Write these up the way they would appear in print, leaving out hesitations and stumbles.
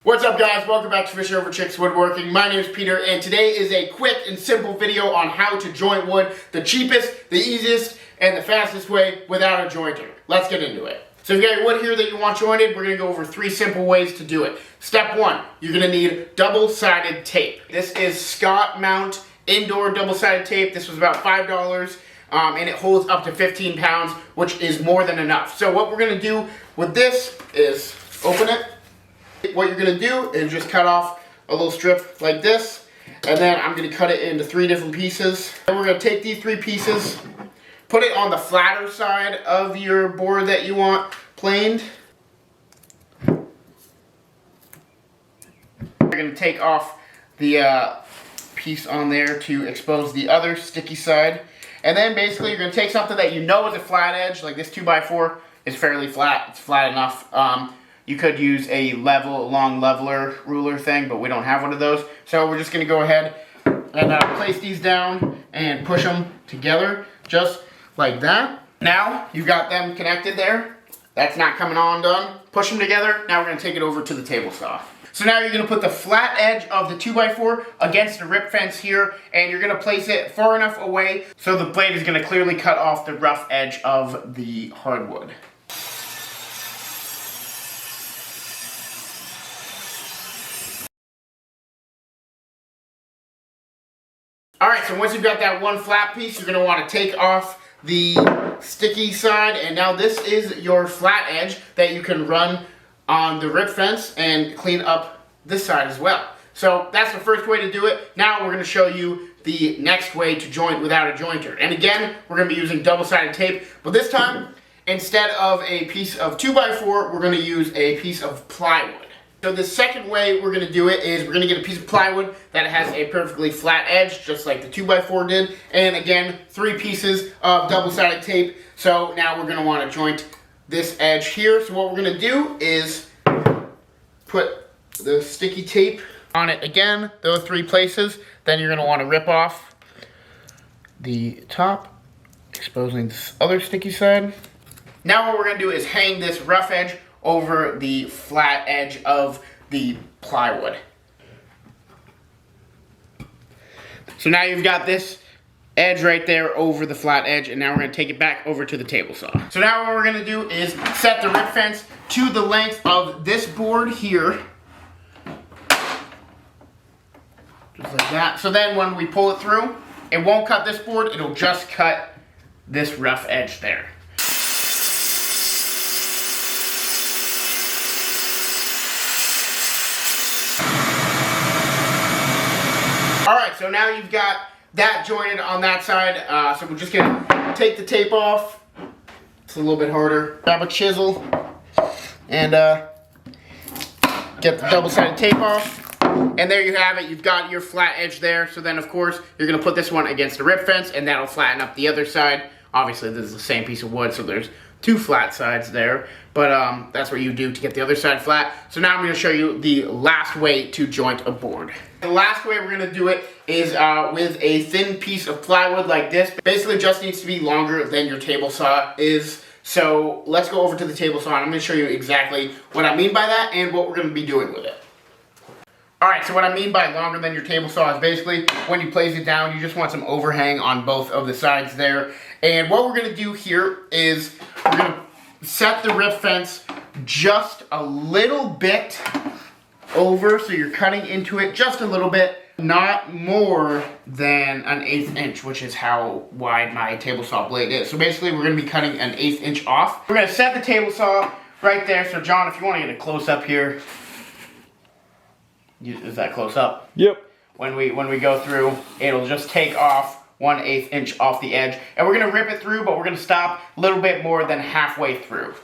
What's up guys, welcome back to Fisher Over Chicks Woodworking. My name is Peter and today is a quick and simple video on how to joint wood the cheapest, the easiest, and the fastest way without a jointer. Let's get into it. So if you got your wood here that you want jointed, we're going to go over 3 simple ways to do it. Step 1, you're going to need double-sided tape. This is Scott Mount indoor double-sided tape. This was about $5 and it holds up to 15 pounds, which is more than enough. So what we're going to do with this is open it. What you're going to do is just cut off a little strip like this, and then I'm going to cut it into 3 different pieces. And we're going to take these 3 pieces, put it on the flatter side of your board that you want planed. You're going to take off the piece on there to expose the other sticky side. And then basically you're going to take something that you know is a flat edge, like this 2x4 is fairly flat, it's flat enough. You could use a long leveler ruler thing, but we don't have one of those. So we're just going to go ahead and place these down and push them together just like that. Now you've got them connected there. That's not coming on done. Push them together. Now we're going to take it over to the table saw. So now you're going to put the flat edge of the 2x4 against the rip fence here, and you're going to place it far enough away so the blade is going to clearly cut off the rough edge of the hardwood. Alright, so once you've got that one flat piece, you're going to want to take off the sticky side, and now this is your flat edge that you can run on the rip fence and clean up this side as well. So that's the first way to do it. Now we're going to show you the next way to joint without a jointer. And again, we're going to be using double-sided tape, but this time, instead of a piece of 2x4, we're going to use a piece of plywood. So the second way we're going to do it is we're going to get a piece of plywood that has a perfectly flat edge, just like the 2x4 did. And again, 3 pieces of double-sided tape. So now we're going to want to joint this edge here. So what we're going to do is put the sticky tape on it again, those 3 places. Then you're going to want to rip off the top, exposing this other sticky side. Now what we're going to do is hang this rough edge over the flat edge of the plywood. So now you've got this edge right there over the flat edge, and now we're going to take it back over to the table saw. So now what we're going to do is set the rip fence to the length of this board here. Just like that. So then when we pull it through, it won't cut this board, it'll just cut this rough edge there. Alright, so now you've got that jointed on that side, so we're just going to take the tape off. It's a little bit harder. Grab a chisel and get the double-sided tape off. And there you have it. You've got your flat edge there. So then, of course, you're going to put this one against the rip fence, and that'll flatten up the other side. Obviously, this is the same piece of wood, so there's 2 flat sides there. But that's what you do to get the other side flat. So now I'm going to show you the last way to joint a board. The last way we're going to do it is with a thin piece of plywood like this. Basically just needs to be longer than your table saw is. So let's go over to the table saw and I'm going to show you exactly what I mean by that and what we're going to be doing with it. Alright, so what I mean by longer than your table saw is basically when you place it down, you just want some overhang on both of the sides there. And what we're going to do here is we're going to set the rip fence just a little bit over, so you're cutting into it just a little bit, not more than an 1/8 inch, which is how wide my table saw blade is. So basically we're going to be cutting an 1/8 inch off. We're going to set the table saw right there. So John, if you want to get a close up here, is that close up? Yep. When we go through, it'll just take off 1/8 inch off the edge, and we're going to rip it through, but we're going to stop a little bit more than halfway through.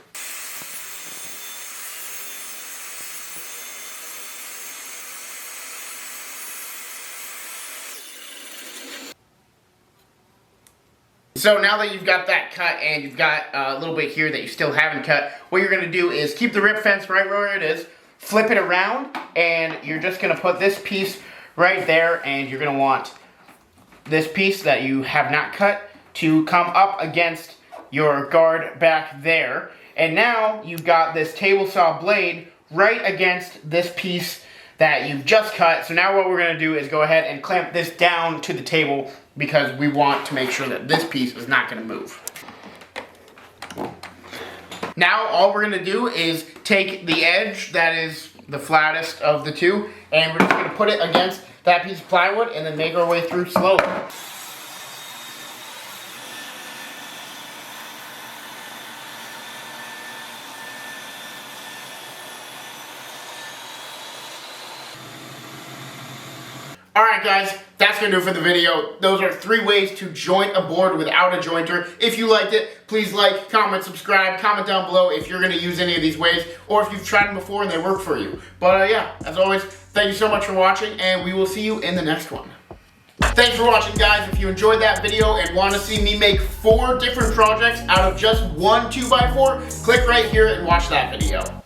So now that you've got that cut and you've got a little bit here that you still haven't cut, what you're going to do is keep the rip fence right where it is, flip it around, and you're just going to put this piece right there, and you're going to want this piece that you have not cut to come up against your guard back there. And now you've got this table saw blade right against this piece that you've just cut. So now what we're gonna do is go ahead and clamp this down to the table because we want to make sure that this piece is not gonna move. Now all we're gonna do is take the edge that is the flattest of the two, and we're just gonna put it against that piece of plywood and then make our way through slowly. Alright guys, that's going to do it for the video. Those are 3 ways to joint a board without a jointer. If you liked it, please like, comment, subscribe, comment down below if you're going to use any of these ways, or if you've tried them before and they work for you. But yeah, as always, thank you so much for watching, and we will see you in the next one. Thanks for watching, guys. If you enjoyed that video and want to see me make 4 different projects out of just one 2x4, click right here and watch that video.